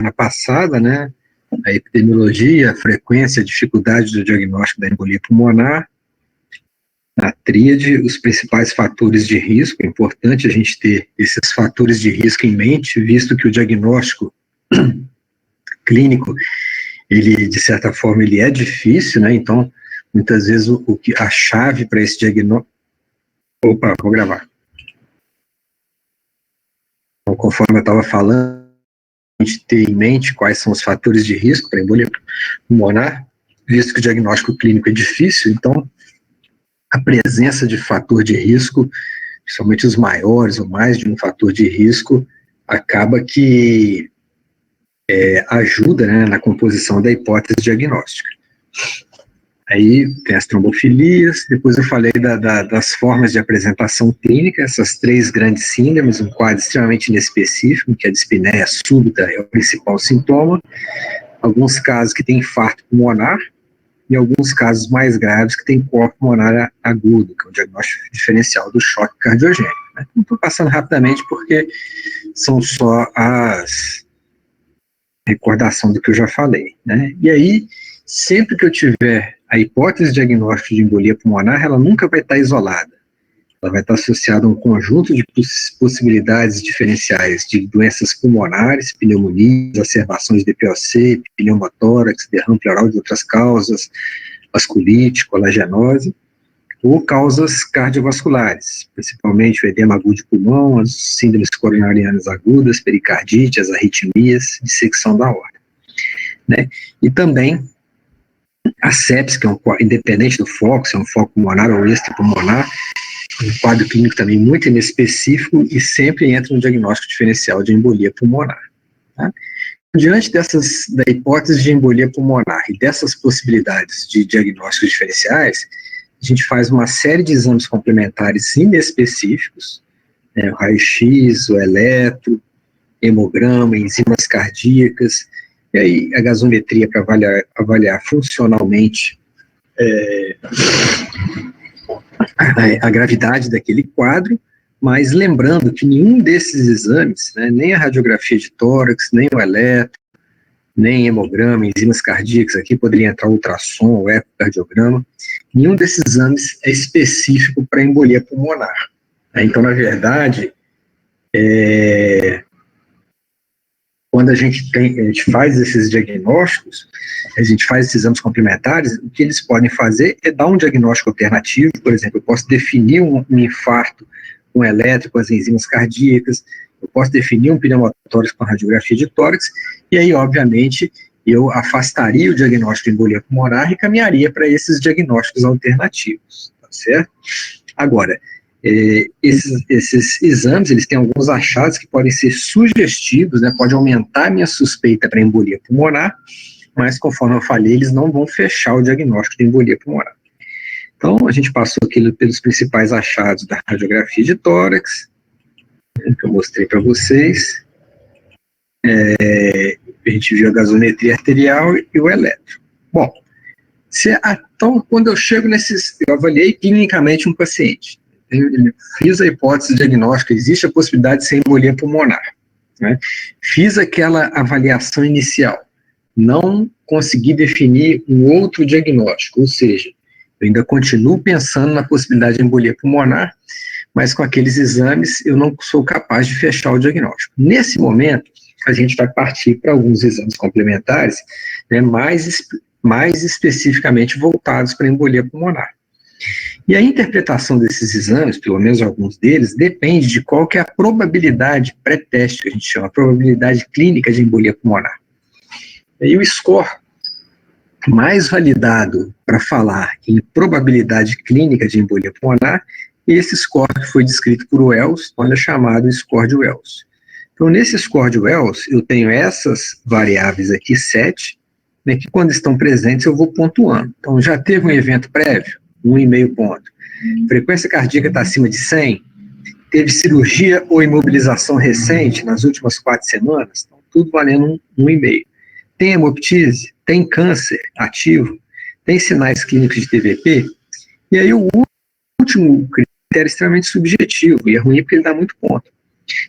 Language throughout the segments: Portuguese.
semana passada, né, a epidemiologia, a frequência, a dificuldade do diagnóstico da embolia pulmonar, a tríade, os principais fatores de risco. É importante a gente ter esses fatores de risco em mente, visto que o diagnóstico clínico, ele, de certa forma, ele é difícil, né, então, muitas vezes, a chave para esse diagnóstico... Opa, vou gravar. Então, conforme eu estava falando, a gente ter em mente quais são os fatores de risco para embolia pulmonar, visto que o diagnóstico clínico é difícil, então, a presença de fator de risco, principalmente os maiores ou mais de um fator de risco, acaba que ajuda, né, na composição da hipótese diagnóstica. Aí tem as trombofilias, depois eu falei das formas de apresentação clínica, essas 3 grandes síndromes, um quadro extremamente inespecífico, que a dispneia súbita é o principal sintoma, alguns casos que tem infarto pulmonar, e alguns casos mais graves que tem coma pulmonar agudo, que é o diagnóstico diferencial do choque cardiogênico. Né? Não estou passando rapidamente porque são só as recordação do que eu já falei. Né? E aí, sempre que eu tiver a hipótese diagnóstica de embolia pulmonar, ela nunca vai estar isolada. Ela vai estar associada a um conjunto de possibilidades diferenciais de doenças pulmonares, pneumonia, exacerbações de DPOC, pneumotórax, derrame pleural de outras causas, vasculite, colagenose, ou causas cardiovasculares, principalmente o edema agudo de pulmão, as síndromes coronarianas agudas, pericardite, as arritmias, dissecção da aorta. Né? E também a sepse, que é independente do foco, se é um foco pulmonar ou extrapulmonar, um quadro clínico também muito inespecífico e sempre entra no diagnóstico diferencial de embolia pulmonar. Tá? Diante da hipótese de embolia pulmonar e dessas possibilidades de diagnósticos diferenciais, a gente faz uma série de exames complementares inespecíficos, né, o raio-x, o eletro, hemograma, enzimas cardíacas, e aí a gasometria para avaliar funcionalmente a gravidade daquele quadro, mas lembrando que nenhum desses exames, né, nem a radiografia de tórax, nem o eletro, nem hemograma, enzimas cardíacas, aqui poderia entrar ultrassom, o ecocardiograma, nenhum desses exames é específico para embolia pulmonar. Então, na verdade, quando a gente faz esses diagnósticos, a gente faz esses exames complementares, o que eles podem fazer é dar um diagnóstico alternativo. Por exemplo, eu posso definir um infarto com eletro, com as enzimas cardíacas, eu posso definir um pneumotórax com radiografia de tórax, e aí, obviamente, eu afastaria o diagnóstico de embolia pulmonar e caminharia para esses diagnósticos alternativos, tá certo? Agora, esses exames, eles têm alguns achados que podem ser sugestivos, né, pode aumentar a minha suspeita para embolia pulmonar, mas, conforme eu falei, eles não vão fechar o diagnóstico de embolia pulmonar. Então, a gente passou aqui pelos principais achados da radiografia de tórax, que eu mostrei para vocês. A gente viu a gasometria arterial e o eletro. Bom, então, quando eu chego eu avaliei clinicamente um paciente, eu fiz a hipótese diagnóstica, existe a possibilidade de ser embolia pulmonar, né? Fiz aquela avaliação inicial, não consegui definir um outro diagnóstico, ou seja, eu ainda continuo pensando na possibilidade de embolia pulmonar, mas com aqueles exames eu não sou capaz de fechar o diagnóstico. Nesse momento, a gente vai partir para alguns exames complementares, né, mais especificamente voltados para a embolia pulmonar. E a interpretação desses exames, pelo menos alguns deles, depende de qual que é a probabilidade pré-teste, que a gente chama, a probabilidade clínica de embolia pulmonar. E o score mais validado para falar em probabilidade clínica de embolia pulmonar é esse score que foi descrito por Wells, quando é chamado score de Wells. Então, nesse score de Wells, eu tenho essas variáveis aqui, 7, né, que quando estão presentes eu vou pontuando. Então, já teve um evento prévio, 1,5 ponto. Frequência cardíaca está acima de 100, teve cirurgia ou imobilização recente nas últimas 4 semanas, então, tudo valendo 1,5. Tem hemoptise, tem câncer ativo, tem sinais clínicos de TVP, e aí o último critério é extremamente subjetivo, e é ruim porque ele dá muito ponto.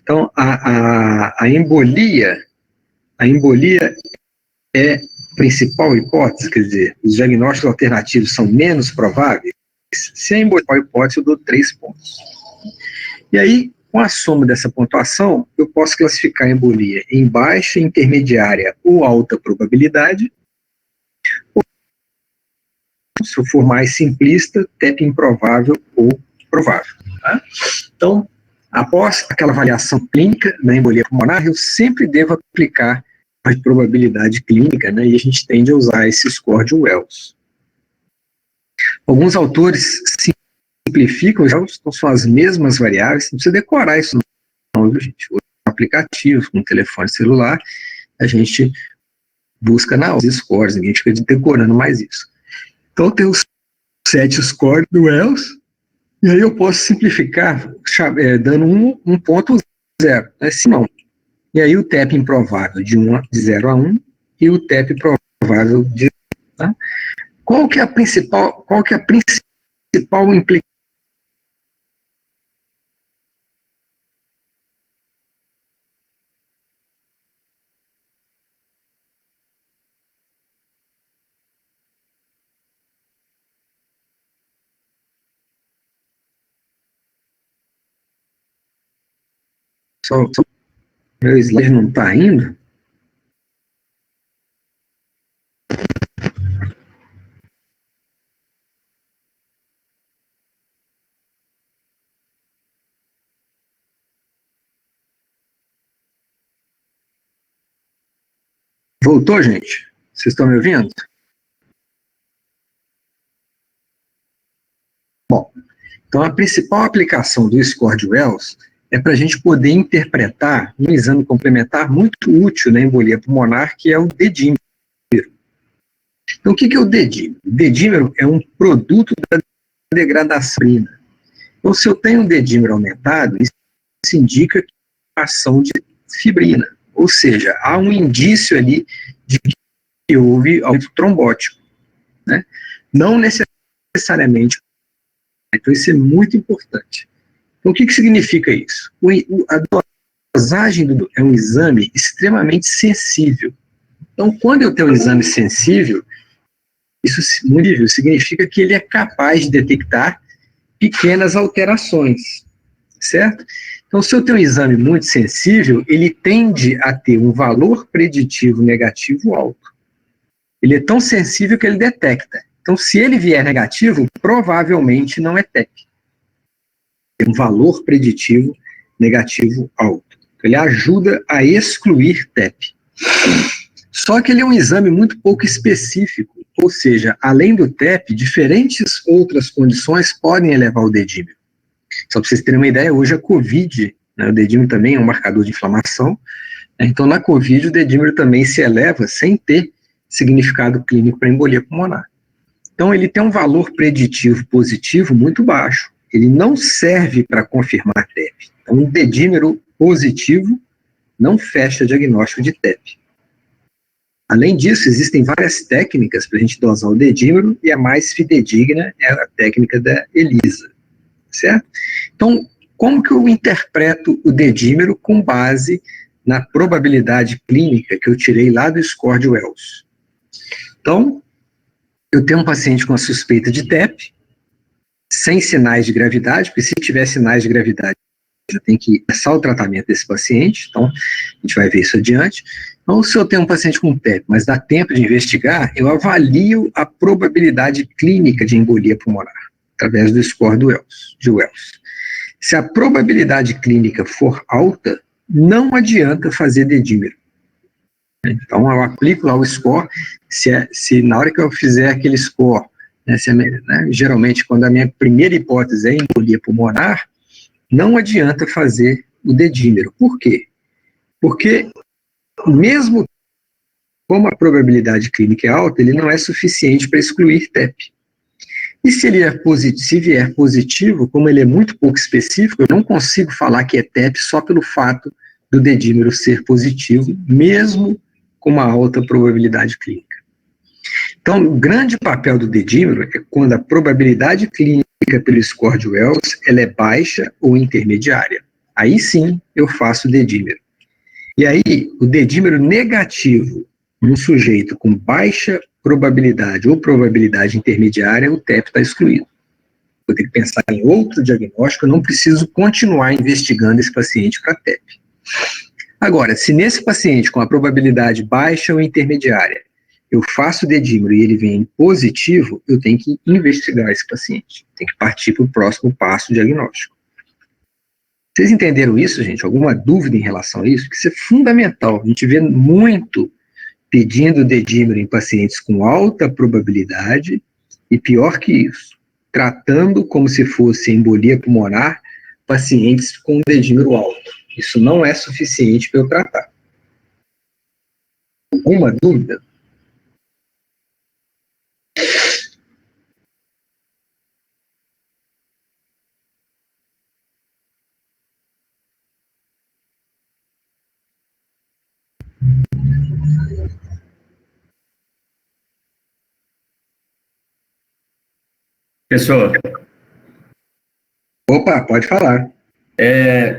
Então, a embolia a embolia é a principal hipótese, quer dizer, os diagnósticos alternativos são menos prováveis. Se a embolia é a hipótese, eu dou 3 pontos. E aí, com a soma dessa pontuação, eu posso classificar a embolia em baixa, intermediária ou alta probabilidade. Ou, se eu for mais simplista, TEP improvável ou provável. Tá? Então, após aquela avaliação clínica da embolia pulmonar, eu sempre devo aplicar a probabilidade clínica, né, e a gente tende a usar esse score de Wells. Alguns autores simplificam, então são as mesmas variáveis, não precisa decorar isso não, viu, gente? Os aplicativos, com telefone celular, a gente busca os scores, ninguém fica decorando mais isso. Então tem os 7 scores do Wells, e aí eu posso simplificar dando 1.0, né, se não. E aí o TEP improvável de 0 a 1 e o TEP provável de 0. Tá? Qual que é a principal implicação? Meu slide não está indo? Voltou, gente? Vocês estão me ouvindo? Bom, então a principal aplicação do score de Wells é para a gente poder interpretar um exame complementar muito útil na embolia pulmonar, que é o dedímero. Então, o que é o dedímero? O dedímero é um produto da degradação. Então, se eu tenho um dedímero aumentado, isso indica ação de fibrina, ou seja, há um indício ali de que houve aumento trombótico, né? Não necessariamente. Então, isso é muito importante. Então, o que significa isso? A dosagem é um exame extremamente sensível. Então, quando eu tenho um exame sensível, isso significa que ele é capaz de detectar pequenas alterações, certo? Então, se eu tenho um exame muito sensível, ele tende a ter um valor preditivo negativo alto. Ele é tão sensível que ele detecta. Então, se ele vier negativo, provavelmente não é TEP. Tem um valor preditivo negativo alto. Então, ele ajuda a excluir TEP. Só que ele é um exame muito pouco específico, ou seja, além do TEP, diferentes outras condições podem elevar o dedímero. Só para vocês terem uma ideia, hoje a COVID, né, o dedímero também é um marcador de inflamação, né, então na COVID o dedímero também se eleva sem ter significado clínico para embolia pulmonar. Então ele tem um valor preditivo positivo muito baixo, ele não serve para confirmar TEP. Então um dedímero positivo não fecha diagnóstico de TEP. Além disso, existem várias técnicas para a gente dosar o dedímero, e a mais fidedigna é a técnica da ELISA, certo? Então, como que eu interpreto o dedímero com base na probabilidade clínica que eu tirei lá do score de Wells? Então, eu tenho um paciente com a suspeita de TEP, sem sinais de gravidade, porque se tiver sinais de gravidade, já tem que começar o tratamento desse paciente, então a gente vai ver isso adiante. Então, se eu tenho um paciente com TEP, mas dá tempo de investigar, eu avalio a probabilidade clínica de embolia pulmonar, através do score de Wells. Se a probabilidade clínica for alta, não adianta fazer dedímero. Então, eu aplico lá o score, se na hora que eu fizer aquele score, né, geralmente, quando a minha primeira hipótese é embolia pulmonar, não adianta fazer o dedímero. Por quê? Porque, mesmo como a probabilidade clínica é alta, ele não é suficiente para excluir TEP. E se ele vier positivo, como ele é muito pouco específico, eu não consigo falar que é TEP só pelo fato do dedímero ser positivo, mesmo com uma alta probabilidade clínica. Então, o grande papel do dedímero é quando a probabilidade clínica pelo score de Wells ela é baixa ou intermediária. Aí sim eu faço dedímero. E aí, o dedímero negativo num sujeito com baixa probabilidade ou probabilidade intermediária, o TEP está excluído. Vou ter que pensar em outro diagnóstico, eu não preciso continuar investigando esse paciente para TEP. Agora, se nesse paciente com a probabilidade baixa ou intermediária, eu faço o dedímero e ele vem positivo, eu tenho que investigar esse paciente. Tem que partir para o próximo passo diagnóstico. Vocês entenderam isso, gente? Alguma dúvida em relação a isso? Porque isso é fundamental. A gente vê muito pedindo dedímero em pacientes com alta probabilidade e, pior que isso, tratando como se fosse embolia pulmonar pacientes com dedímero alto. Isso não é suficiente para eu tratar. Alguma dúvida? Professor, Opa, pode falar.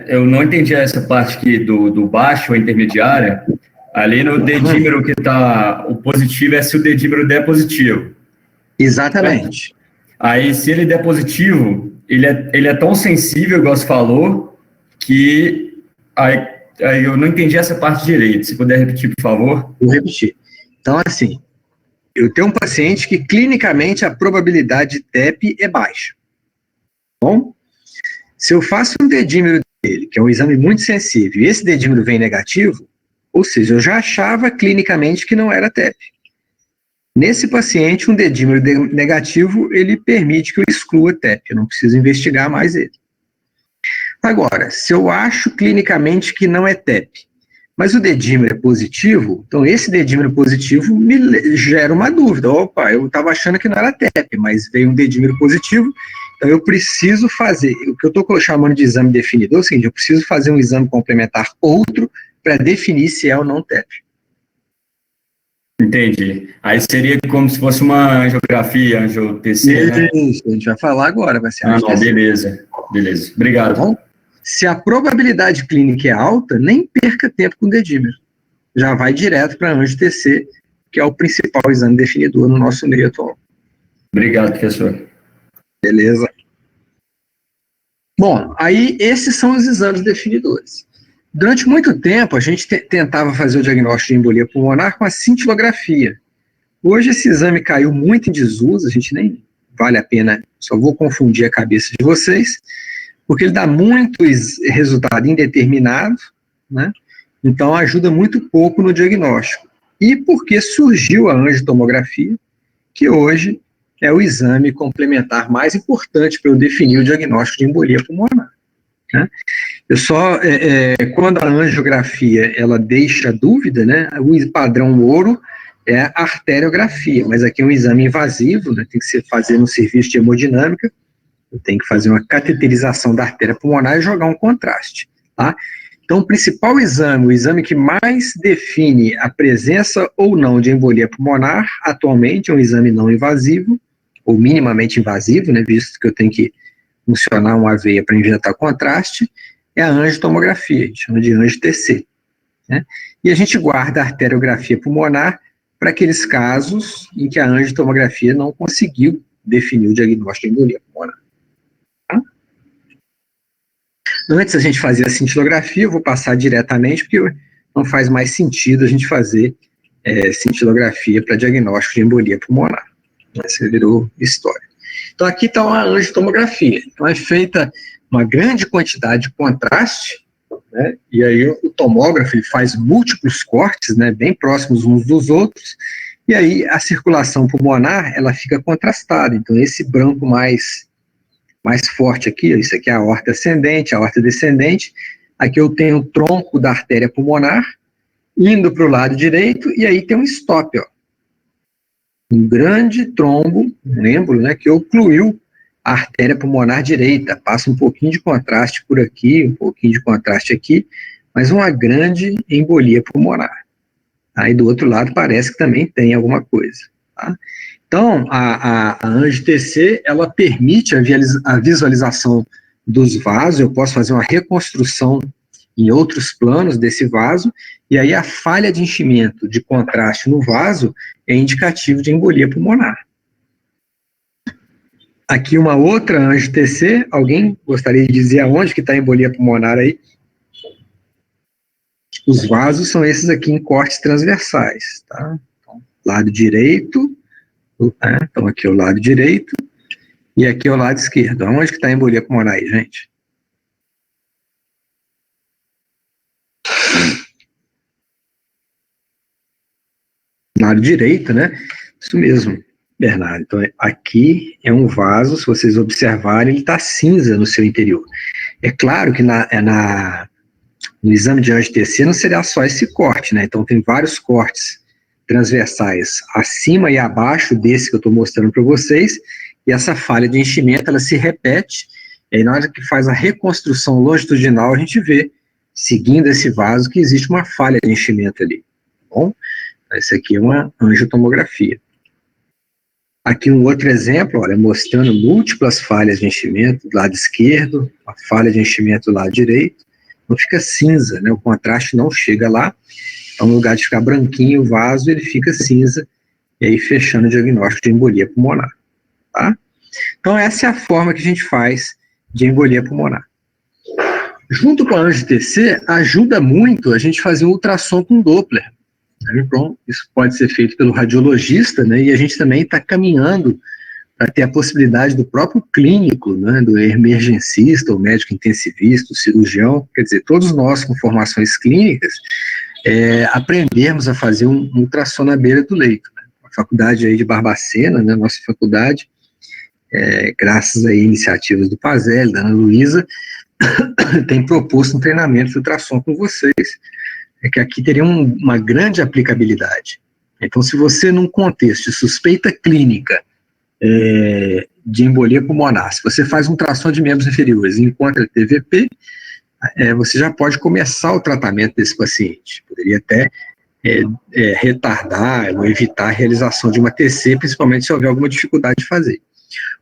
eu não entendi essa parte aqui do baixo ou intermediária. Ali no dedímero que está o positivo é se o dedímero der positivo. Exatamente. Aí, se ele der positivo, ele é tão sensível, igual você falou, que aí eu não entendi essa parte direito. Se puder repetir, por favor. Vou repetir. Então, assim, eu tenho um paciente que clinicamente a probabilidade de TEP é baixa. Bom, se eu faço um dedímero dele, que é um exame muito sensível, e esse dedímero vem negativo, ou seja, eu já achava clinicamente que não era TEP. Nesse paciente, um dedímero negativo, ele permite que eu exclua TEP, eu não preciso investigar mais ele. Agora, se eu acho clinicamente que não é TEP, mas o dedímero é positivo, então esse dedímero positivo me gera uma dúvida. Opa, eu estava achando que não era TEP, mas veio um dedímero positivo, então eu preciso fazer, o que eu estou chamando de exame definidor é o seguinte, eu preciso fazer um exame complementar outro para definir se é ou não TEP. Entendi. Aí seria como se fosse uma angiografia, angio-TC, né? Isso, a gente vai falar agora, vai ser Não, beleza. Obrigado. Então, se a probabilidade clínica é alta, nem perca tempo com o dedímero. Já vai direto para angio-TC, que é o principal exame definidor no nosso meio atual. Obrigado, professor. Beleza. Bom, aí esses são os exames definidores. Durante muito tempo, a gente tentava fazer o diagnóstico de embolia pulmonar com a cintilografia. Hoje esse exame caiu muito em desuso, a gente nem vale a pena, só vou confundir a cabeça de vocês, porque ele dá muito resultado indeterminado, né? Então ajuda muito pouco no diagnóstico. E porque surgiu a angiotomografia, que hoje é o exame complementar mais importante para eu definir o diagnóstico de embolia pulmonar. Né? Eu só, quando a angiografia ela deixa dúvida, né, o padrão ouro é a arteriografia, mas aqui é um exame invasivo, né, tem que ser fazer no serviço de hemodinâmica, eu tenho que fazer uma cateterização da artéria pulmonar e jogar um contraste, tá? Então, o principal exame, o exame que mais define a presença ou não de embolia pulmonar, atualmente é um exame não invasivo, ou minimamente invasivo, né, visto que eu tenho que funcionar uma veia para injetar contraste, é a angiotomografia, a gente chama de angio-TC. Né? E a gente guarda a arteriografia pulmonar para aqueles casos em que a angiotomografia não conseguiu definir o diagnóstico de embolia pulmonar. Tá? Antes a gente fazia a cintilografia, eu vou passar diretamente, porque não faz mais sentido a gente fazer cintilografia para diagnóstico de embolia pulmonar. Isso virou história. Então aqui está uma angiotomografia. Então é feita uma grande quantidade de contraste, né? E aí o tomógrafo ele faz múltiplos cortes, né, bem próximos uns dos outros, e aí a circulação pulmonar ela fica contrastada. Então esse branco mais forte aqui, isso aqui é a aorta ascendente, a aorta descendente, aqui eu tenho o tronco da artéria pulmonar, indo para o lado direito, e aí tem um stop, ó. Um grande trombo, um êmbolo, né, que ocluiu a artéria pulmonar direita, passa um pouquinho de contraste por aqui, um pouquinho de contraste aqui, mas uma grande embolia pulmonar. Aí do outro lado parece que também tem alguma coisa. Tá? Então, a angio-TC, ela permite a visualização dos vasos, eu posso fazer uma reconstrução em outros planos desse vaso, e aí a falha de enchimento de contraste no vaso é indicativo de embolia pulmonar. Aqui uma outra angio-TC, alguém gostaria de dizer aonde que está a embolia pulmonar aí? Os vasos são esses aqui em cortes transversais, tá? Então, lado direito, né? Então aqui é o lado direito, e aqui é o lado esquerdo. Aonde que está a embolia pulmonar aí, gente? Lado direito, né? Isso mesmo, Bernardo. Então, aqui é um vaso, se vocês observarem, ele está cinza no seu interior. É claro que no exame de angio-TC não seria só esse corte, né? Então, tem vários cortes transversais acima e abaixo desse que eu estou mostrando para vocês, e essa falha de enchimento, ela se repete, e aí na hora que faz a reconstrução longitudinal, a gente vê, seguindo esse vaso, que existe uma falha de enchimento ali, tá bom? Esse aqui é uma angiotomografia. Aqui um outro exemplo, olha, mostrando múltiplas falhas de enchimento do lado esquerdo, a falha de enchimento do lado direito. Não fica cinza, né? O contraste não chega lá. Então, no lugar de ficar branquinho o vaso, ele fica cinza, e aí fechando o diagnóstico de embolia pulmonar. Tá? Então, essa é a forma que a gente faz de embolia pulmonar. Junto com a angio-TC, ajuda muito a gente fazer um ultrassom com Doppler. Então, isso pode ser feito pelo radiologista, né, e a gente também está caminhando para ter a possibilidade do próprio clínico, né, do emergencista, o médico intensivista, o cirurgião, quer dizer, todos nós com formações clínicas, aprendermos a fazer um ultrassom na beira do leito. Né. A faculdade aí de Barbacena, né, nossa faculdade, graças a iniciativas do Pazelli, da Ana Luísa, tem proposto um treinamento de ultrassom com vocês, que aqui teria uma grande aplicabilidade. Então, se você, num contexto de suspeita clínica de embolia pulmonar, se você faz um ultrassom de membros inferiores e encontra TVP, você já pode começar o tratamento desse paciente. Poderia até retardar ou evitar a realização de uma TC, principalmente se houver alguma dificuldade de fazer.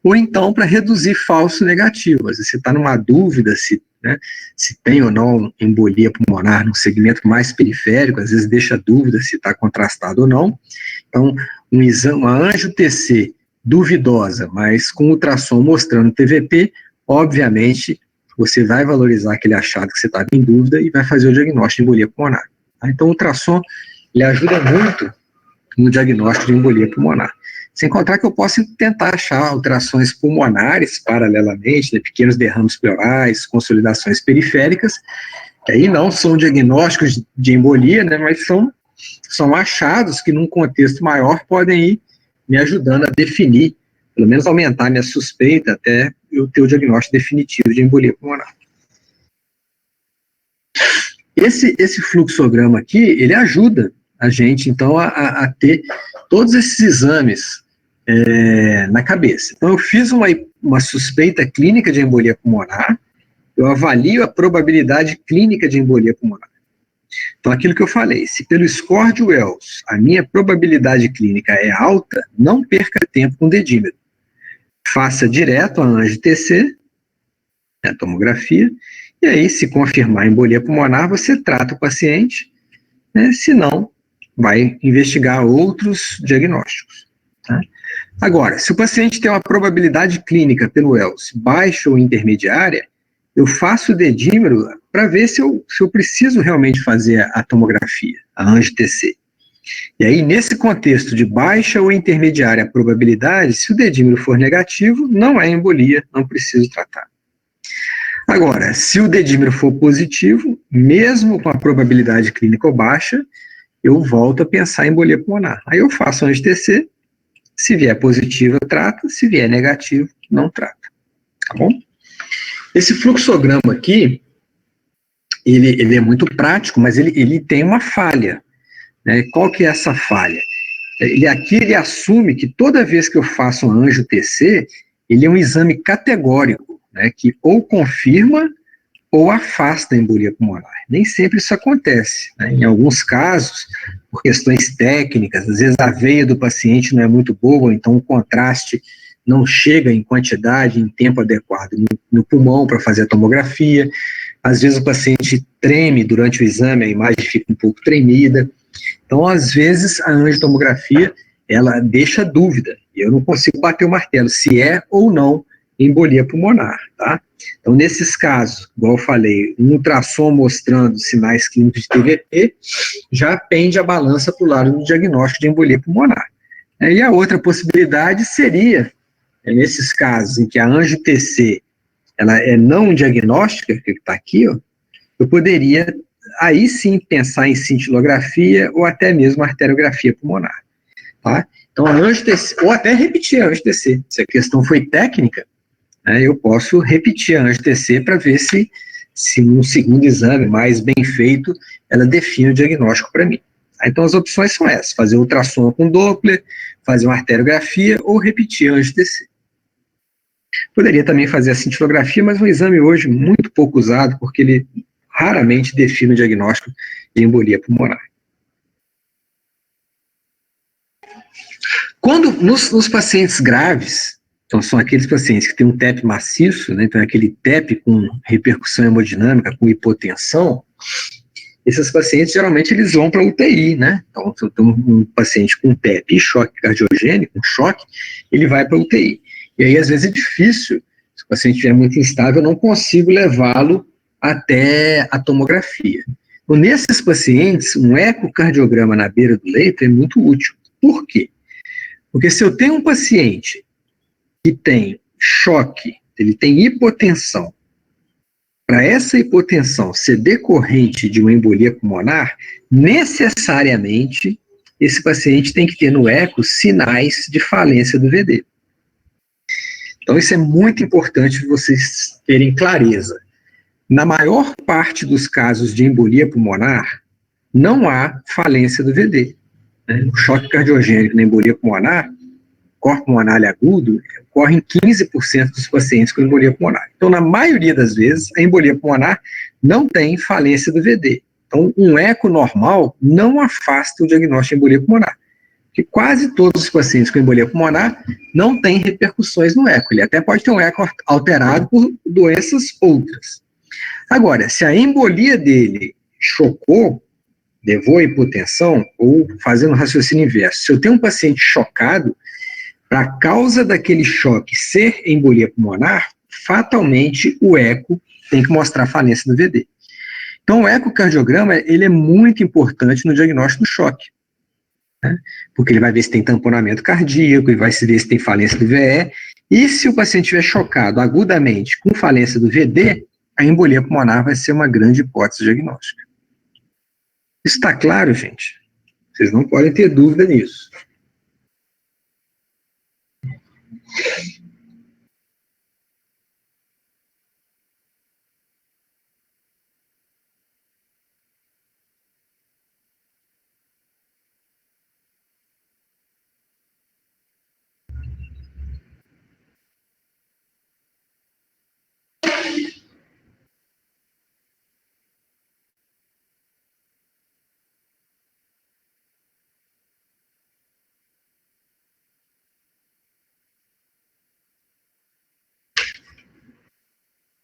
Ou então, para reduzir falso negativo. Às vezes você está numa dúvida se tem ou não embolia pulmonar no segmento mais periférico, às vezes deixa dúvida se está contrastado ou não. Então, uma angio-TC duvidosa, mas com ultrassom mostrando TVP, obviamente, você vai valorizar aquele achado que você estava em dúvida e vai fazer o diagnóstico de embolia pulmonar. Tá? Então, o ultrassom, ele ajuda muito no diagnóstico de embolia pulmonar. Sem contar que eu posso tentar achar alterações pulmonares paralelamente, né, pequenos derrames pleurais, consolidações periféricas, que aí não são diagnósticos de embolia, né, mas são achados que num contexto maior podem ir me ajudando a definir, pelo menos aumentar minha suspeita até eu ter o diagnóstico definitivo de embolia pulmonar. Esse fluxograma aqui, ele ajuda a gente, então, a ter todos esses exames na cabeça. Então, eu fiz uma suspeita clínica de embolia pulmonar, eu avalio a probabilidade clínica de embolia pulmonar. Então, aquilo que eu falei, se pelo score de Wells a minha probabilidade clínica é alta, não perca tempo com dedímetro. Faça direto a angio-TC, a tomografia, e aí, se confirmar embolia pulmonar, você trata o paciente, né, se não, vai investigar outros diagnósticos. Tá? Agora, se o paciente tem uma probabilidade clínica pelo Wells baixa ou intermediária, eu faço o dedímero para ver se eu preciso realmente fazer a tomografia, a angio-TC. E aí, nesse contexto de baixa ou intermediária probabilidade, se o dedímero for negativo, não é embolia, não preciso tratar. Agora, se o dedímero for positivo, mesmo com a probabilidade clínica baixa, eu volto a pensar em embolia pulmonar. Aí eu faço angio-TC, se vier positivo, eu trato, se vier negativo, não trato. Tá bom? Esse fluxograma aqui, ele é muito prático, mas ele tem uma falha. Né? Qual que é essa falha? Aqui ele assume que toda vez que eu faço um angio-TC, ele é um exame categórico, né, que ou confirma ou afasta a embolia pulmonar. Nem sempre isso acontece. Né? Em alguns casos, por questões técnicas, às vezes a veia do paciente não é muito boa, então o contraste não chega em quantidade, em tempo adequado no pulmão para fazer a tomografia. Às vezes o paciente treme durante o exame, a imagem fica um pouco tremida. Então, às vezes, a angiotomografia, ela deixa dúvida. Eu não consigo bater o martelo se é ou não embolia pulmonar, tá? Então, nesses casos, igual eu falei, um ultrassom mostrando sinais clínicos de TVP, já pende a balança para o lado do diagnóstico de embolia pulmonar. E a outra possibilidade seria, nesses casos em que a angio-TC ela é não diagnóstica, que está aqui, ó, eu poderia, aí sim, pensar em cintilografia ou até mesmo arteriografia pulmonar, tá? Então, a angio-TC, ou até repetir a angio-TC, se a questão foi técnica, né, eu posso repetir a angio-TC para ver se um segundo exame mais bem feito, ela define o diagnóstico para mim. Então, as opções são essas, fazer ultrassom com Doppler, fazer uma arteriografia ou repetir a angio-TC. Poderia também fazer a cintilografia, mas é um exame hoje muito pouco usado, porque ele raramente define o diagnóstico de embolia pulmonar. Quando, nos pacientes graves, então são aqueles pacientes que têm um TEP maciço, né, então é aquele TEP com repercussão hemodinâmica, com hipotensão, esses pacientes, geralmente, eles vão para a UTI, né? Então, se eu tenho um paciente com TEP e choque cardiogênico, um choque, ele vai para a UTI. E aí, às vezes, é difícil, se o paciente estiver muito instável, eu não consigo levá-lo até a tomografia. Então, nesses pacientes, um ecocardiograma na beira do leito é muito útil. Por quê? Porque se eu tenho um paciente que tem choque, ele tem hipotensão, para essa hipotensão ser decorrente de uma embolia pulmonar, necessariamente esse paciente tem que ter no eco sinais de falência do VD. Então, isso é muito importante vocês terem clareza. Na maior parte dos casos de embolia pulmonar, não há falência do VD. O choque cardiogênico na embolia pulmonar, corpo pulmonar agudo, ocorre em 15% dos pacientes com embolia pulmonar. Então, na maioria das vezes, a embolia pulmonar não tem falência do VD. Então, um eco normal não afasta o diagnóstico de embolia pulmonar. Porque quase todos os pacientes com embolia pulmonar não têm repercussões no eco. Ele até pode ter um eco alterado por doenças outras. Agora, se a embolia dele chocou, levou a hipotensão, ou fazendo raciocínio inverso, se eu tenho um paciente chocado, para a causa daquele choque ser embolia pulmonar, fatalmente o eco tem que mostrar falência do VD. Então, o ecocardiograma, ele é muito importante no diagnóstico do choque, né? Porque ele vai ver se tem tamponamento cardíaco, ele vai ver se tem falência do VE, e se o paciente estiver chocado agudamente com falência do VD, a embolia pulmonar vai ser uma grande hipótese diagnóstica. Isso está claro, gente? Vocês não podem ter dúvida nisso.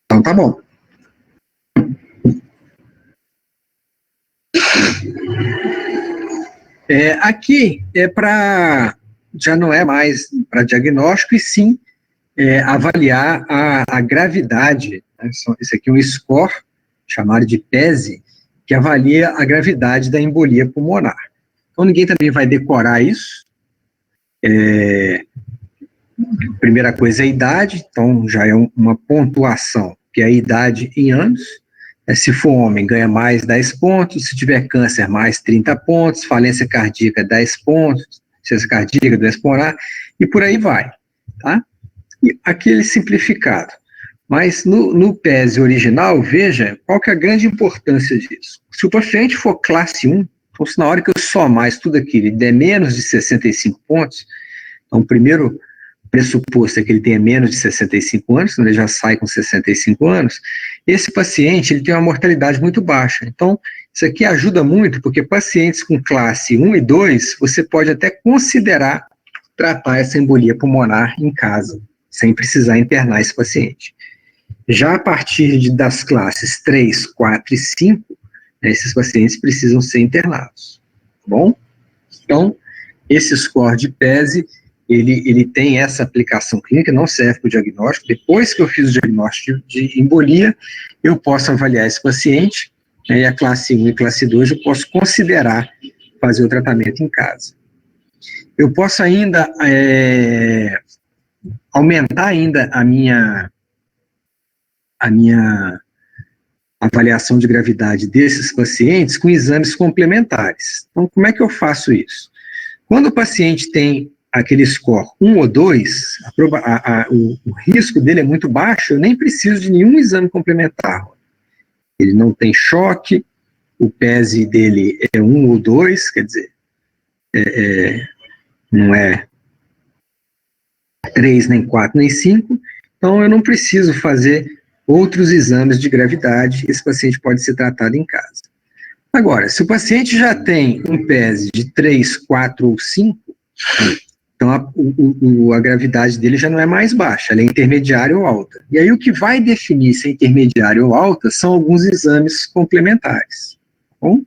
Então, tá bom. Aqui é para, já não é mais para diagnóstico, e sim avaliar a gravidade. Né? Esse aqui é um score, chamado de PESI, que avalia a gravidade da embolia pulmonar. Então, ninguém também vai decorar isso. Primeira coisa é a idade, então já é uma pontuação, que é a idade em anos. Se for homem, ganha mais 10 pontos, se tiver câncer, mais 30 pontos, falência cardíaca, 10 pontos, ciência cardíaca, doença pulmonar, e por aí vai, tá? E aquele simplificado. Mas no PESI original, veja qual que é a grande importância disso. Se o paciente for classe 1, então se na hora que eu somar isso tudo aqui, ele der menos de 65 pontos, então o primeiro pressuposto é que ele tenha menos de 65 anos, senão ele já sai com 65 anos, esse paciente ele tem uma mortalidade muito baixa. Então, isso aqui ajuda muito, porque pacientes com classe 1 e 2, você pode até considerar tratar essa embolia pulmonar em casa, sem precisar internar esse paciente. Já a partir das classes 3, 4 e 5, né, esses pacientes precisam ser internados, tá bom? Então, esse score de PESE, ele tem essa aplicação clínica, não serve para o diagnóstico. Depois que eu fiz o diagnóstico de embolia, eu posso avaliar esse paciente, né, e a classe 1 e classe 2 eu posso considerar fazer o tratamento em casa. Eu posso ainda aumentar ainda a minha avaliação de gravidade desses pacientes com exames complementares. Então, como é que eu faço isso? Quando o paciente tem aquele score 1 ou 2, o risco dele é muito baixo, eu nem preciso de nenhum exame complementar. Ele não tem choque, o PESE dele é 1 ou 2, quer dizer, não é 3, nem 4, nem 5, então eu não preciso fazer outros exames de gravidade, esse paciente pode ser tratado em casa. Agora, se o paciente já tem um PESE de 3, 4 ou 5, então a gravidade dele já não é mais baixa, ela é intermediária ou alta. E aí o que vai definir se é intermediária ou alta são alguns exames complementares. Tá bom?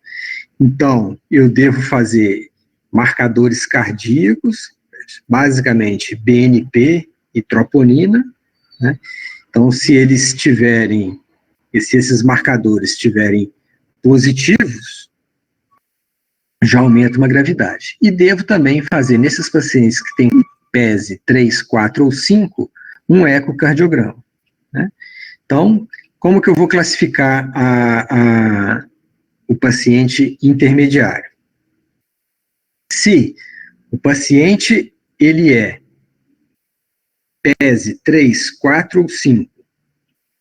Então, eu devo fazer marcadores cardíacos, basicamente BNP e troponina, né? Então, se esses marcadores estiverem positivos, já aumenta uma gravidade. E devo também fazer, nesses pacientes que têm PESE 3, 4 ou 5, um ecocardiograma, né? Então, como que eu vou classificar o paciente intermediário? Se o paciente, ele é PESE 3, 4 ou 5,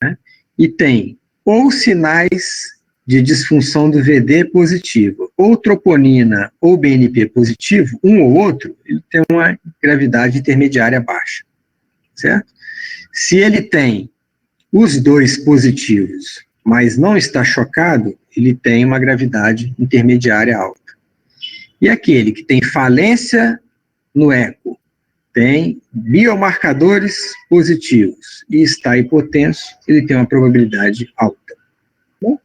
né, e tem ou sinais de disfunção do VD positivo, ou troponina ou BNP positivo, um ou outro, ele tem uma gravidade intermediária baixa, certo? Se ele tem os dois positivos, mas não está chocado, ele tem uma gravidade intermediária alta. E aquele que tem falência no eco, tem biomarcadores positivos e está hipotenso, ele tem uma probabilidade alta. Bom,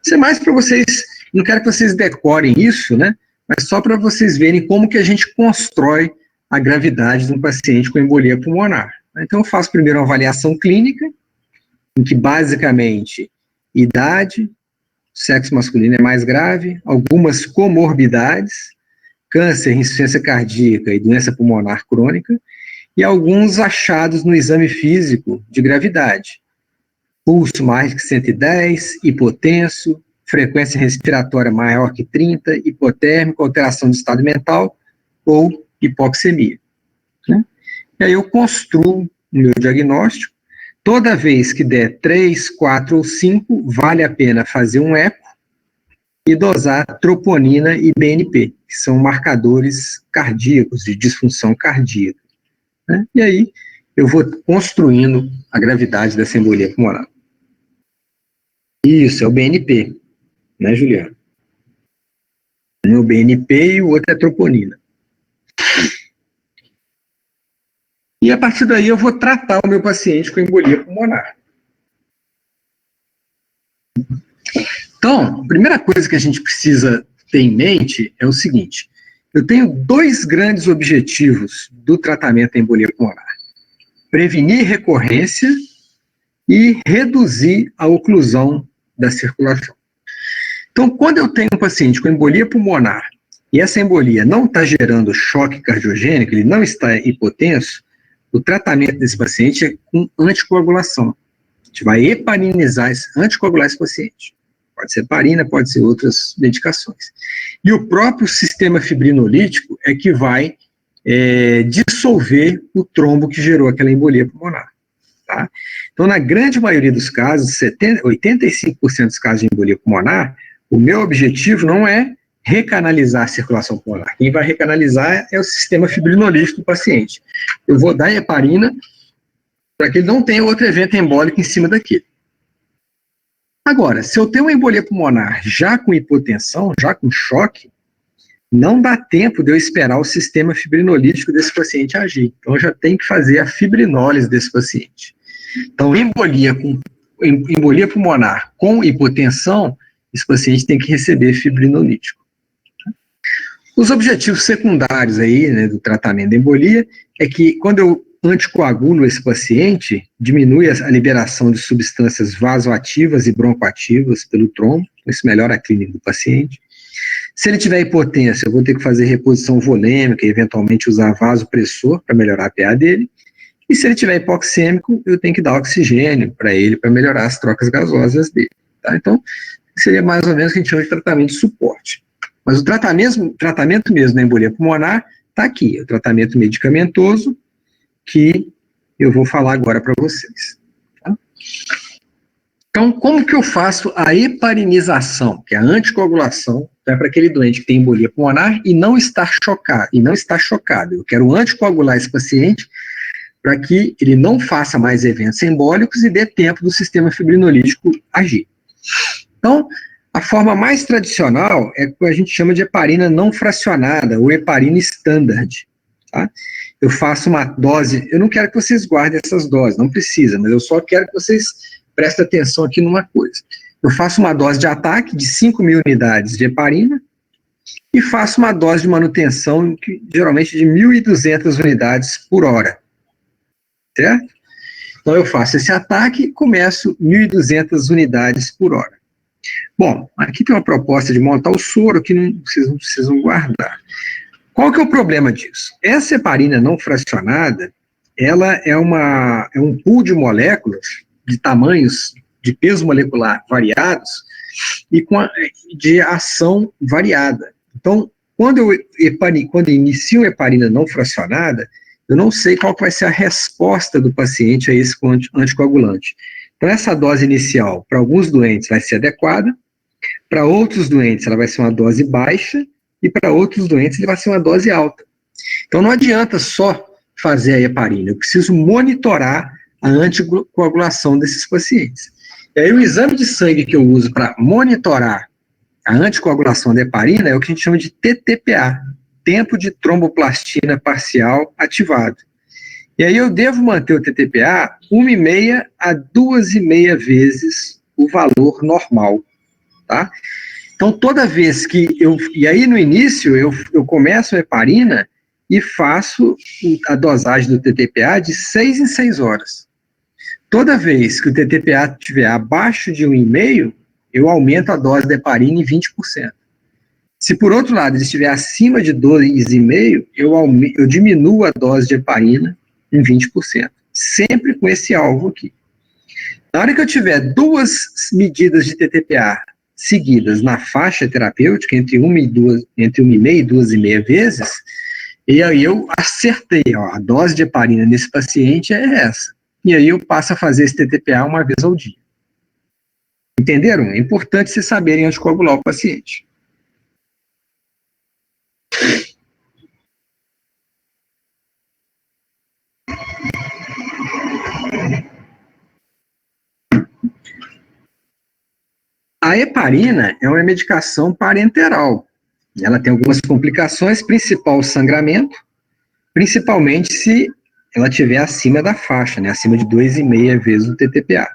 isso é mais para vocês, não quero que vocês decorem isso, né? Mas só para vocês verem como que a gente constrói a gravidade de um paciente com embolia pulmonar. Então eu faço primeiro uma avaliação clínica, em que basicamente idade, sexo masculino é mais grave, algumas comorbidades, câncer, insuficiência cardíaca e doença pulmonar crônica, e alguns achados no exame físico de gravidade. Pulso mais que 110, hipotenso, frequência respiratória maior que 30, hipotérmico, alteração do estado mental ou hipoxemia, né? E aí eu construo o meu diagnóstico. Toda vez que der 3, 4 ou 5, vale a pena fazer um eco e dosar troponina e BNP, que são marcadores cardíacos, de disfunção cardíaca, né? E aí eu vou construindo a gravidade dessa embolia pulmonar. Isso, é o BNP, né, Juliano? Um é o BNP e o outro é a troponina. E a partir daí eu vou tratar o meu paciente com embolia pulmonar. Então, a primeira coisa que a gente precisa ter em mente é o seguinte: eu tenho dois grandes objetivos do tratamento da embolia pulmonar: prevenir recorrência e reduzir a oclusão da circulação. Então, quando eu tenho um paciente com embolia pulmonar e essa embolia não está gerando choque cardiogênico, ele não está hipotenso, o tratamento desse paciente é com anticoagulação. A gente vai heparinizar, anticoagular esse paciente. Pode ser heparina, pode ser outras medicações. E o próprio sistema fibrinolítico é que vai dissolver o trombo que gerou aquela embolia pulmonar. Tá? Então, na grande maioria dos casos, 85% dos casos de embolia pulmonar, o meu objetivo não é recanalizar a circulação pulmonar. Quem vai recanalizar é o sistema fibrinolítico do paciente. Eu vou dar heparina para que ele não tenha outro evento embólico em cima daquele. Agora, se eu tenho uma embolia pulmonar já com hipotensão, já com choque, não dá tempo de eu esperar o sistema fibrinolítico desse paciente agir. Então, eu já tenho que fazer a fibrinólise desse paciente. Então, embolia pulmonar com hipotensão, esse paciente tem que receber fibrinolítico. Os objetivos secundários aí, né, do tratamento da embolia é que quando eu anticoagulo esse paciente, diminui a liberação de substâncias vasoativas e broncoativas pelo trombo, isso melhora a clínica do paciente. Se ele tiver hipotência, eu vou ter que fazer reposição volêmica e eventualmente usar vasopressor para melhorar a PA dele. E se ele tiver hipoxêmico, eu tenho que dar oxigênio para ele, para melhorar as trocas gasosas dele. Tá? Então, seria mais ou menos o que a gente chama de tratamento de suporte. Mas o tratamento mesmo da embolia pulmonar está aqui, o tratamento medicamentoso, que eu vou falar agora para vocês. Tá? Então, como que eu faço a heparinização, que é a anticoagulação, né, para aquele doente que tem embolia pulmonar e não está chocado. Eu quero anticoagular esse paciente para que ele não faça mais eventos embólicos e dê tempo do sistema fibrinolítico agir. Então, a forma mais tradicional é o que a gente chama de heparina não fracionada, ou heparina standard. Tá? Eu faço uma dose, eu não quero que vocês guardem essas doses, não precisa, mas eu só quero que vocês prestem atenção aqui numa coisa. Eu faço uma dose de ataque de 5.000 unidades de heparina e faço uma dose de manutenção geralmente de 1.200 unidades por hora. Certo? Então eu faço esse ataque e começo 1.200 unidades por hora. Bom, aqui tem uma proposta de montar o soro que vocês não precisam guardar. Qual que é o problema disso? Essa heparina não fracionada, ela é um pool de moléculas de tamanhos, de peso molecular variados e de ação variada. Então, quando eu inicio heparina não fracionada, eu não sei qual que vai ser a resposta do paciente a esse anticoagulante. Então, essa dose inicial, para alguns doentes, vai ser adequada, para outros doentes, ela vai ser uma dose baixa, e para outros doentes, ele vai ser uma dose alta. Então, não adianta só fazer a heparina, eu preciso monitorar a anticoagulação desses pacientes. E aí, o exame de sangue que eu uso para monitorar a anticoagulação da heparina é o que a gente chama de TTPA, tempo de tromboplastina parcial ativado. E aí eu devo manter o TTPA 1,5 a 2,5 vezes o valor normal, tá? Então, toda vez que e aí no início eu começo a heparina e faço a dosagem do TTPA de 6 em 6 horas. Toda vez que o TTPA estiver abaixo de 1,5, eu aumento a dose da heparina em 20%. Se, por outro lado, ele estiver acima de 2,5, eu diminuo a dose de heparina em 20%. Sempre com esse alvo aqui. Na hora que eu tiver duas medidas de TTPA seguidas na faixa terapêutica, entre 1,5 e 2,5 vezes, e aí eu acertei, ó, a dose de heparina nesse paciente é essa. E aí eu passo a fazer esse TTPA uma vez ao dia. Entenderam? É importante vocês saberem anticoagular o paciente. A heparina é uma medicação parenteral. Ela tem algumas complicações, principal o sangramento, principalmente se ela estiver acima da faixa, né, acima de 2,5 vezes o TTPA.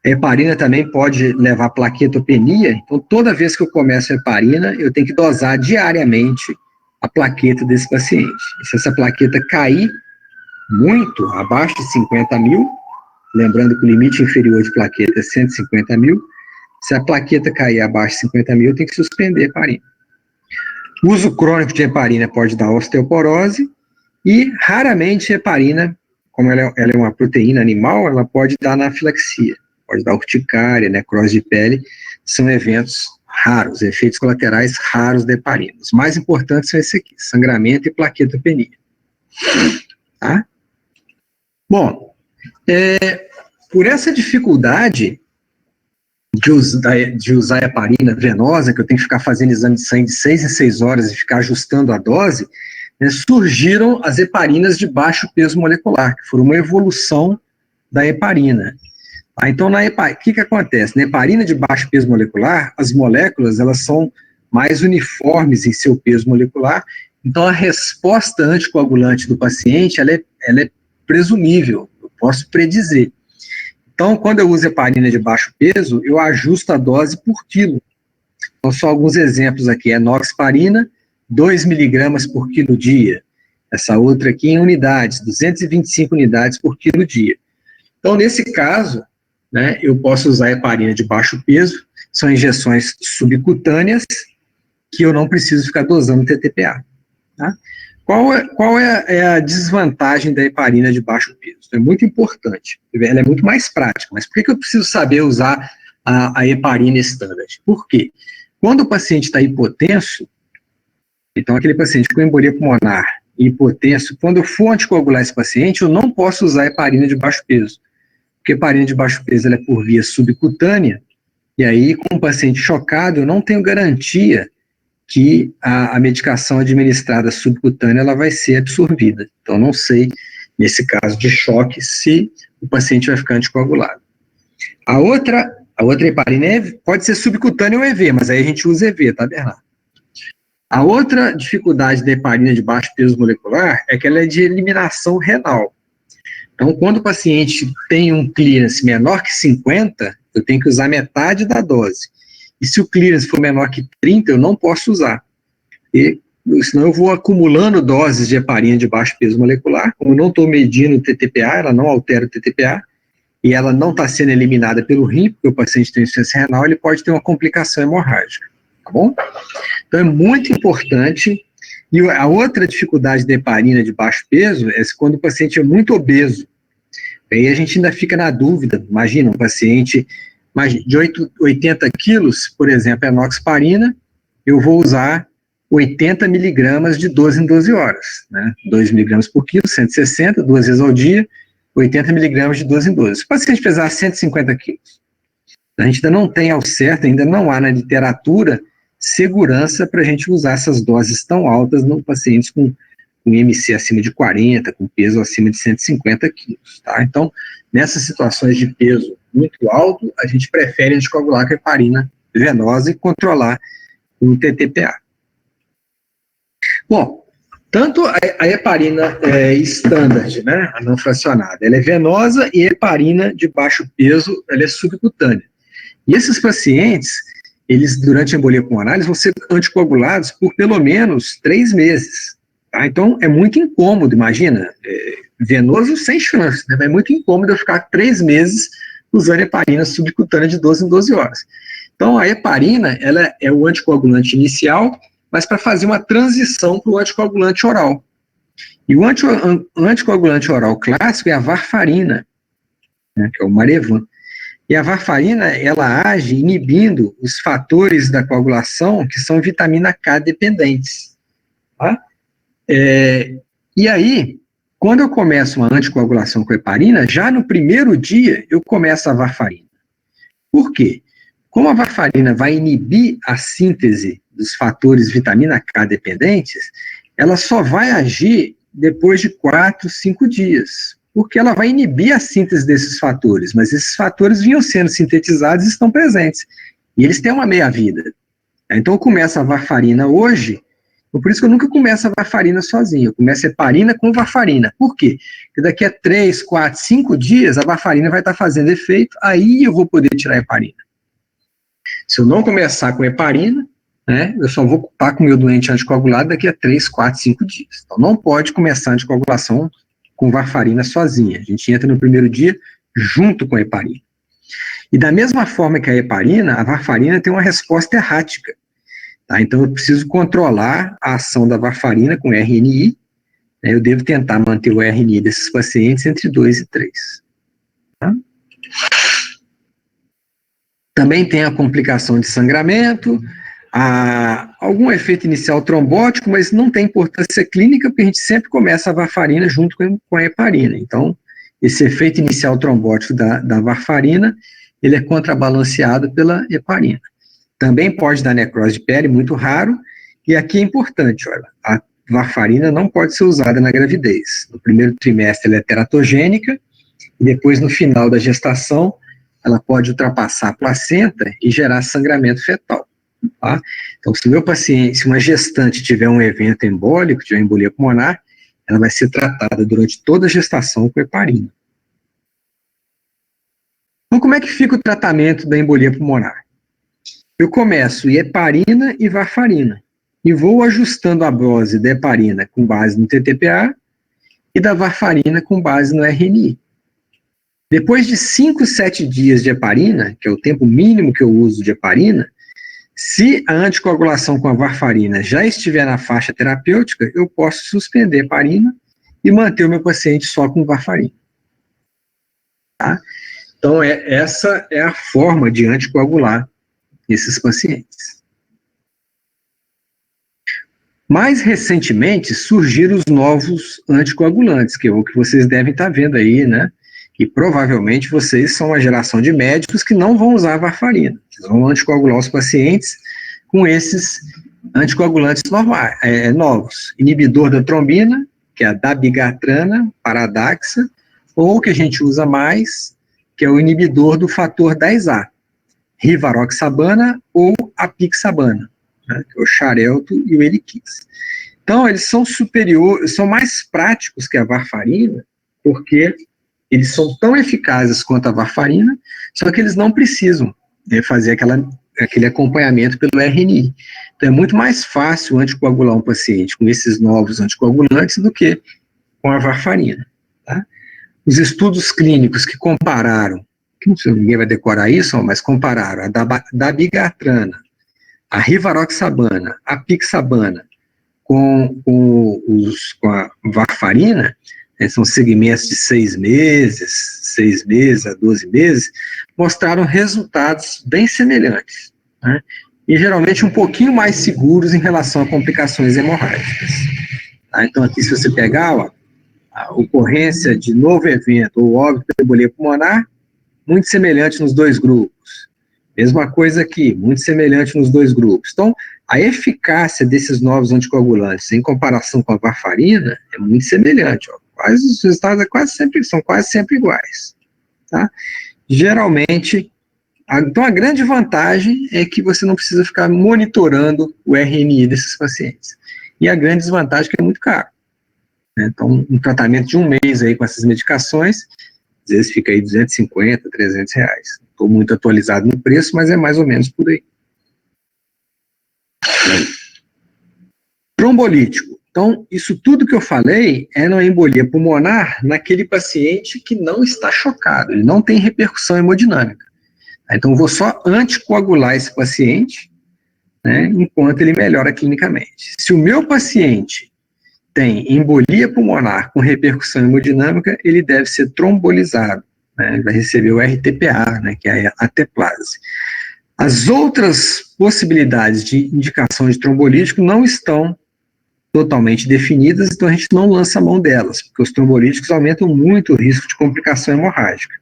A heparina também pode levar plaquetopenia, então toda vez que eu começo a heparina, eu tenho que dosar diariamente a plaqueta desse paciente. E se essa plaqueta cair muito, abaixo de 50.000, lembrando que o limite inferior de plaqueta é 150.000, se a plaqueta cair abaixo de 50.000, tem que suspender a heparina. O uso crônico de heparina pode dar osteoporose e, raramente, a heparina, como ela é uma proteína animal, ela pode dar anafilaxia, pode dar urticária, necrose de pele, são eventos raros, efeitos colaterais raros da heparina. Os mais importantes são esses aqui, sangramento e plaquetopenia. Tá? Bom, por essa dificuldade de usar a heparina venosa, que eu tenho que ficar fazendo exame de sangue de 6 em 6 horas e ficar ajustando a dose, né, surgiram as heparinas de baixo peso molecular, que foram uma evolução da heparina. Então, o que acontece? Na heparina de baixo peso molecular, as moléculas elas são mais uniformes em seu peso molecular, então a resposta anticoagulante do paciente ela é presumível, eu posso predizer. Então, quando eu uso heparina de baixo peso, eu ajusto a dose por quilo. Então, só alguns exemplos aqui. Enoxaparina, 2 miligramas por quilo dia. Essa outra aqui em unidades, 225 unidades por quilo dia. Então, nesse caso, né, eu posso usar heparina de baixo peso, são injeções subcutâneas, que eu não preciso ficar dosando TTPA. Tá? Qual é a desvantagem da heparina de baixo peso? É muito importante, ela é muito mais prática, mas por que eu preciso saber usar a heparina standard? Por quê? Quando o paciente está hipotenso, então aquele paciente com embolia pulmonar e hipotenso, quando eu for anticoagular esse paciente, eu não posso usar heparina de baixo peso, porque a heparina de baixo peso ela é por via subcutânea, e aí com o paciente chocado, eu não tenho garantia que a medicação administrada subcutânea ela vai ser absorvida. Então, não sei, nesse caso de choque, se o paciente vai ficar anticoagulado. A outra heparina pode ser subcutânea ou EV, mas aí a gente usa EV, tá, Bernardo? A outra dificuldade da heparina de baixo peso molecular é que ela é de eliminação renal. Então, quando o paciente tem um clearance menor que 50, eu tenho que usar metade da dose. E se o clearance for menor que 30, eu não posso usar. Senão eu vou acumulando doses de heparina de baixo peso molecular. Como eu não estou medindo o TTPA, ela não altera o TTPA, e ela não está sendo eliminada pelo rim, porque o paciente tem insuficiência renal, ele pode ter uma complicação hemorrágica. Tá bom? Então é muito importante. E a outra dificuldade da heparina de baixo peso é quando o paciente é muito obeso. Aí a gente ainda fica na dúvida. Imagina um paciente de 80 quilos, por exemplo, enoxaparina, eu vou usar 80 miligramas de 12 em 12 horas, né? 2 miligramas por quilo, 160, 2 vezes ao dia, 80 miligramas de 12 em 12. Se o paciente pesar 150 quilos, a gente ainda não tem ao certo, ainda não há na literatura segurança para a gente usar essas doses tão altas em pacientes com MC acima de 40, com peso acima de 150 quilos, tá? Então, nessas situações de peso muito alto, a gente prefere anticoagular com heparina venosa e controlar o TTPA. Bom, tanto a heparina standard, né, a não fracionada, ela é venosa, e a heparina de baixo peso, ela é subcutânea. E esses pacientes, eles, durante a embolia pulmonar, eles vão ser anticoagulados por pelo menos 3 meses. Tá? Então, é muito incômodo, imagina, venoso sem chance, né? É muito incômodo eu ficar 3 meses usando heparina subcutânea de 12 em 12 horas. Então, a heparina, ela é o anticoagulante inicial, mas para fazer uma transição para o anticoagulante oral. E o anticoagulante oral clássico é a varfarina, né, que é o Marevan. E a varfarina, ela age inibindo os fatores da coagulação que são vitamina K dependentes. Tá? E aí, quando eu começo uma anticoagulação com heparina, já no primeiro dia eu começo a varfarina. Por quê? Como a varfarina vai inibir a síntese dos fatores vitamina K dependentes, ela só vai agir depois de 4, 5 dias. Porque ela vai inibir a síntese desses fatores, mas esses fatores vinham sendo sintetizados e estão presentes. E eles têm uma meia-vida. Então eu começo a varfarina hoje, por isso que eu nunca começo a varfarina sozinho, eu começo a heparina com varfarina. Por quê? Porque daqui a 3, 4, 5 dias a varfarina vai estar fazendo efeito, aí eu vou poder tirar a heparina. Se eu não começar com heparina, né, eu só vou estar com o meu doente anticoagulado daqui a 3, 4, 5 dias. Então não pode começar a anticoagulação com varfarina sozinha. A gente entra no primeiro dia junto com a heparina. E da mesma forma que a heparina, a varfarina tem uma resposta errática. Tá? Então eu preciso controlar a ação da varfarina com RNI. Né? Eu devo tentar manter o RNI desses pacientes entre 2 e 3. Tá? Também tem a complicação de sangramento, algum efeito inicial trombótico, mas não tem importância clínica, porque a gente sempre começa a varfarina junto com a heparina. Então, esse efeito inicial trombótico da varfarina, ele é contrabalanceado pela heparina. Também pode dar necrose de pele, muito raro, e aqui é importante, olha, a varfarina não pode ser usada na gravidez. No primeiro trimestre ela é teratogênica, e depois no final da gestação, ela pode ultrapassar a placenta e gerar sangramento fetal. Tá? Então, se uma gestante tiver um evento embólico, tiver embolia pulmonar, ela vai ser tratada durante toda a gestação com heparina. Então, como é que fica o tratamento da embolia pulmonar? Eu começo heparina e varfarina, e vou ajustando a dose da heparina com base no TTPA e da varfarina com base no RNI. Depois de 5, 7 dias de heparina, que é o tempo mínimo que eu uso de heparina, se a anticoagulação com a varfarina já estiver na faixa terapêutica, eu posso suspender a heparina e manter o meu paciente só com varfarina. Tá? Então, essa é a forma de anticoagular esses pacientes. Mais recentemente, surgiram os novos anticoagulantes, que é o que vocês devem estar vendo aí, né? E provavelmente vocês são uma geração de médicos que não vão usar a varfarina. Eles vão anticoagular os pacientes com esses anticoagulantes novos. Inibidor da trombina, que é a dabigatrana, Paradaxa, ou o que a gente usa mais, que é o inibidor do fator 10A, rivaroxabana ou apixabana, né, que é o xarelto e o eliquis. Então, eles são superiores, são mais práticos que a varfarina, porque eles são tão eficazes quanto a varfarina, só que eles não precisam fazer aquele acompanhamento pelo RNI. Então, é muito mais fácil anticoagular um paciente com esses novos anticoagulantes do que com a varfarina. Tá? Os estudos clínicos que compararam, que não sei, ninguém vai decorar isso, mas compararam a dabigatrana, a rivaroxabana, a pixabana com a varfarina, são segmentos de 6 meses a 12 meses, mostraram resultados bem semelhantes, né? E geralmente um pouquinho mais seguros em relação a complicações hemorrágicas. Tá? Então aqui, se você pegar, ó, a ocorrência de novo evento ou óbito por embolia pulmonar, muito semelhante nos dois grupos. Mesma coisa aqui, muito semelhante nos dois grupos. Então, a eficácia desses novos anticoagulantes em comparação com a varfarina é muito semelhante. Ó. Os resultados são quase sempre iguais. Tá? Geralmente, então a grande vantagem é que você não precisa ficar monitorando o RNI desses pacientes. E a grande desvantagem é que é muito caro. Então, um tratamento de um mês aí com essas medicações, às vezes fica aí 250, 300 reais. Estou muito atualizado no preço, mas é mais ou menos por aí. Trombolítico. Então, isso tudo que eu falei é na embolia pulmonar naquele paciente que não está chocado, ele não tem repercussão hemodinâmica. Então, eu vou só anticoagular esse paciente, né, enquanto ele melhora clinicamente. Se o meu paciente tem embolia pulmonar com repercussão hemodinâmica, ele deve ser trombolizado, né, ele vai receber o RTPA, né, que é a ateplase. As outras possibilidades de indicação de trombolítico não estão totalmente definidas, então a gente não lança a mão delas, porque os trombolíticos aumentam muito o risco de complicação hemorrágica.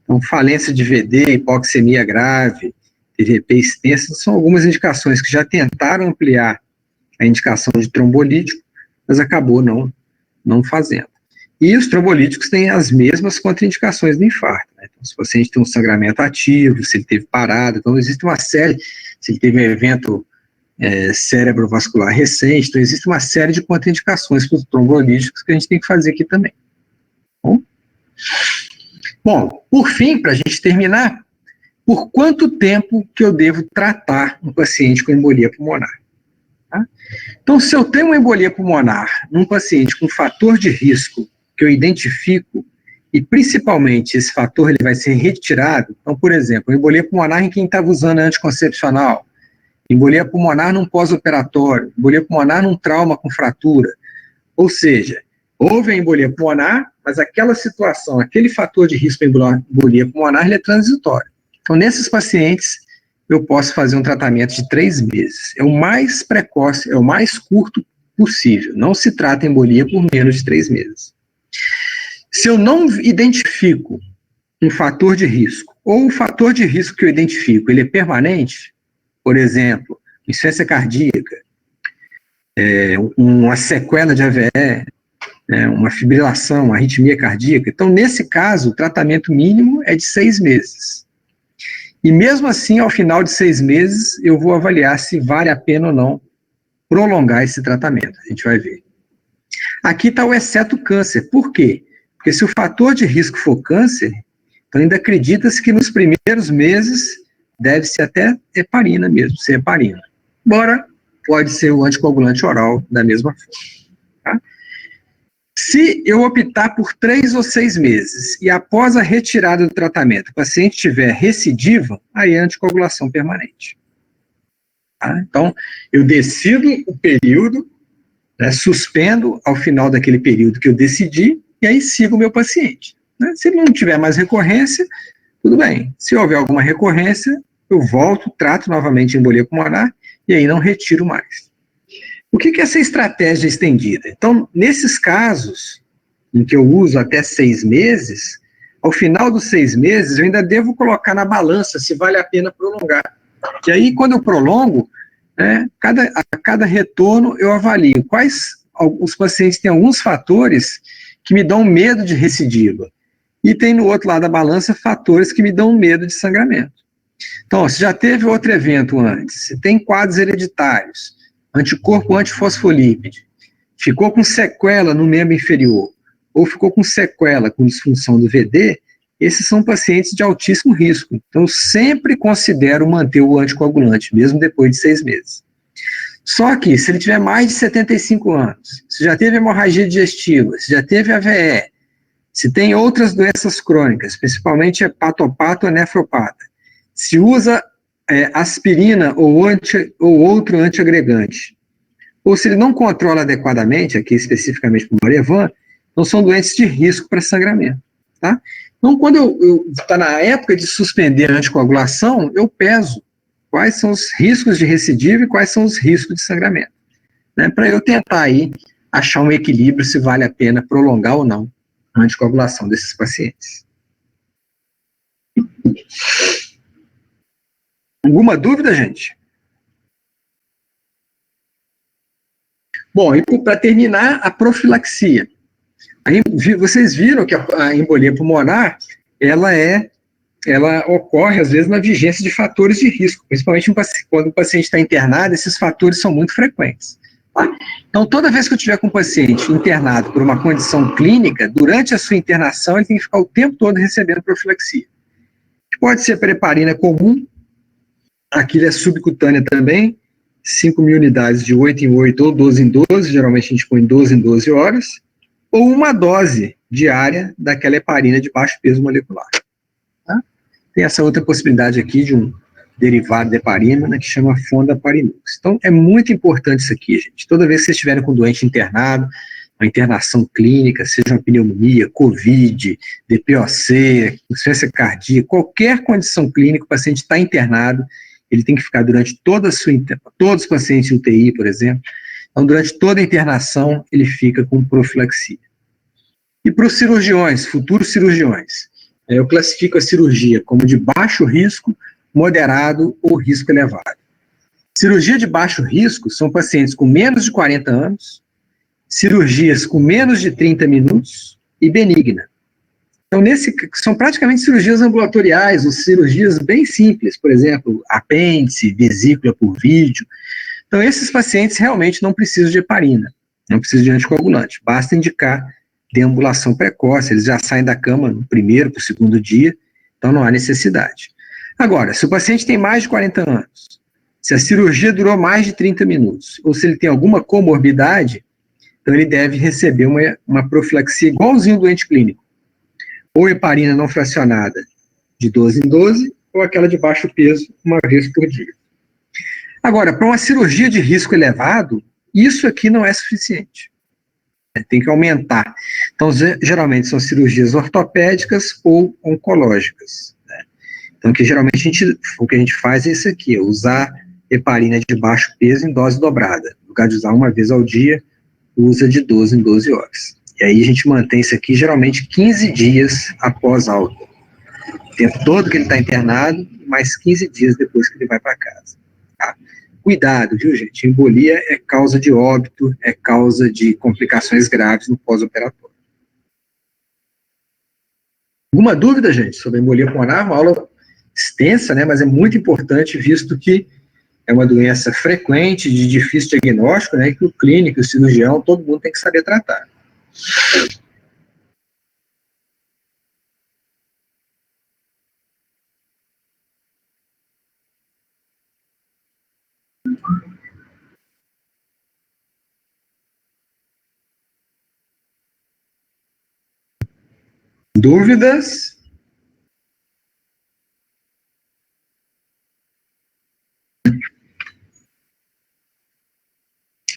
Então, falência de VD, hipoxemia grave, TVP extensa, são algumas indicações que já tentaram ampliar a indicação de trombolítico, mas acabou não fazendo. E os trombolíticos têm as mesmas contraindicações do infarto. Né? Então, se o paciente tem um sangramento ativo, se ele teve parada, então existe uma série, se ele teve um evento cerebrovascular recente, então existe uma série de contraindicações para os trombolíticos que a gente tem que fazer aqui também. Bom, por fim, para a gente terminar, por quanto tempo que eu devo tratar um paciente com embolia pulmonar? Tá? Então, se eu tenho uma embolia pulmonar num paciente com fator de risco que eu identifico, e principalmente esse fator ele vai ser retirado, então, por exemplo, embolia pulmonar em quem estava usando anticoncepcional, embolia pulmonar num pós-operatório, embolia pulmonar num trauma com fratura, ou seja, houve a embolia pulmonar, mas aquela situação, aquele fator de risco para embolia pulmonar, ele é transitório. Então, nesses pacientes, eu posso fazer um tratamento de 3 meses. É o mais precoce, é o mais curto possível. Não se trata embolia por menos de 3 meses. Se eu não identifico um fator de risco, ou o fator de risco que eu identifico, ele é permanente, por exemplo, insuficiência cardíaca, uma sequela de AVE, uma fibrilação, uma arritmia cardíaca. Então, nesse caso, o tratamento mínimo é de 6 meses. E mesmo assim, ao final de 6 meses, eu vou avaliar se vale a pena ou não prolongar esse tratamento. A gente vai ver. Aqui está o exceto câncer. Por quê? Porque se o fator de risco for câncer, Então, ainda acredita-se que nos primeiros meses deve ser até heparina mesmo, ser heparina. Embora pode ser o anticoagulante oral da mesma forma. Tá? Se eu optar por 3 ou 6 meses e após a retirada do tratamento o paciente tiver recidiva, aí é anticoagulação permanente. Tá? Então, eu decido o período, né, suspendo ao final daquele período que eu decidi, e aí sigo o meu paciente. Né? Se não tiver mais recorrência, tudo bem. Se houver alguma recorrência, eu volto, trato novamente a embolia pulmonar, e aí não retiro mais. O que é essa estratégia estendida? Então, nesses casos, em que eu uso até 6 meses, ao final dos 6 meses, eu ainda devo colocar na balança se vale a pena prolongar. E aí, quando eu prolongo, né, a cada retorno eu avalio quais os pacientes têm alguns fatores que me dão medo de recidiva. E tem no outro lado da balança fatores que me dão medo de sangramento. Então, se já teve outro evento antes, se tem quadros hereditários, anticorpo antifosfolípide, ficou com sequela no membro inferior, ou ficou com sequela com disfunção do VD, esses são pacientes de altíssimo risco. Então, eu sempre considero manter o anticoagulante, mesmo depois de 6 meses. Só que, se ele tiver mais de 75 anos, se já teve hemorragia digestiva, se já teve AVE, se tem outras doenças crônicas, principalmente hepatopato ou nefropata, se usa aspirina ou outro antiagregante, ou se ele não controla adequadamente, aqui especificamente para o Morevan, não são doentes de risco para sangramento. Tá? Então, quando eu está na época de suspender a anticoagulação, eu peso quais são os riscos de recidiva e quais são os riscos de sangramento. Né, para eu tentar aí achar um equilíbrio se vale a pena prolongar ou não a anticoagulação desses pacientes. Alguma dúvida, gente? Bom, e para terminar, a profilaxia. Aí, vocês viram que a embolia pulmonar, ela ocorre, às vezes, na vigência de fatores de risco, principalmente quando o paciente está internado, esses fatores são muito frequentes. Tá? Então, toda vez que eu tiver com um paciente internado por uma condição clínica, durante a sua internação, ele tem que ficar o tempo todo recebendo profilaxia. Pode ser preparina comum, aquilo é subcutânea também, 5.000 unidades de 8 em 8 ou 12 em 12, geralmente a gente põe 12 em 12 horas, ou uma dose diária daquela heparina de baixo peso molecular. Tá? Tem essa outra possibilidade aqui de um derivado de heparina, né, que chama fondaparinux. Então, é muito importante isso aqui, gente. Toda vez que vocês estiverem com um doente internado, uma internação clínica, seja uma pneumonia, COVID, DPOC, insuficiência cardíaca, qualquer condição clínica, o paciente está internado, ele tem que ficar durante todos os pacientes em UTI, por exemplo, então durante toda a internação ele fica com profilaxia. E para os cirurgiões, futuros cirurgiões, eu classifico a cirurgia como de baixo risco, moderado ou risco elevado. Cirurgia de baixo risco são pacientes com menos de 40 anos, cirurgias com menos de 30 minutos e benigna. Então, são praticamente cirurgias ambulatoriais, ou cirurgias bem simples, por exemplo, apêndice, vesícula por vídeo. Então, esses pacientes realmente não precisam de heparina, não precisam de anticoagulante, basta indicar deambulação precoce, eles já saem da cama no primeiro para o segundo dia, então não há necessidade. Agora, se o paciente tem mais de 40 anos, se a cirurgia durou mais de 30 minutos, ou se ele tem alguma comorbidade, então ele deve receber uma profilaxia igualzinho ao doente clínico, ou heparina não fracionada de 12 em 12, ou aquela de baixo peso, uma vez por dia. Agora, para uma cirurgia de risco elevado, isso aqui não é suficiente. Tem que aumentar. Então, geralmente são cirurgias ortopédicas ou oncológicas. Né? Então, que geralmente o que a gente faz é isso aqui, é usar heparina de baixo peso em dose dobrada. No lugar de usar uma vez ao dia, usa de 12 em 12 horas. E aí a gente mantém isso aqui geralmente 15 dias após alta. O tempo todo que ele está internado, mais 15 dias depois que ele vai para casa. Tá? Cuidado, viu, gente? Embolia é causa de óbito, é causa de complicações graves no pós-operatório. Alguma dúvida, gente, sobre a embolia pulmonar? Uma aula extensa, né, mas é muito importante, visto que é uma doença frequente, de difícil diagnóstico, né, que o clínico, o cirurgião, todo mundo tem que saber tratar. Dúvidas?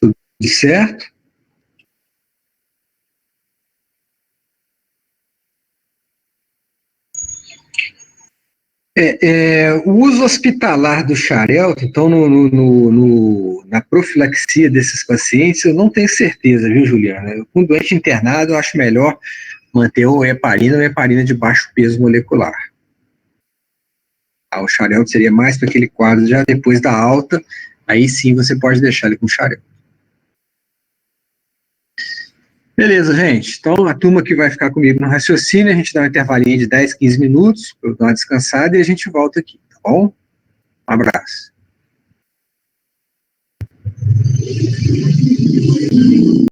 Tudo certo? O uso hospitalar do xarelto, então, na profilaxia desses pacientes, eu não tenho certeza, viu, Juliana? Com doente internado, eu acho melhor manter ou heparina de baixo peso molecular. O xarelto seria mais para aquele quadro já depois da alta, aí sim você pode deixar ele com xarelto. Beleza, gente. Então, a turma que vai ficar comigo no raciocínio, a gente dá um intervalinho de 10, 15 minutos, para eu dar uma descansada e a gente volta aqui, tá bom? Um abraço.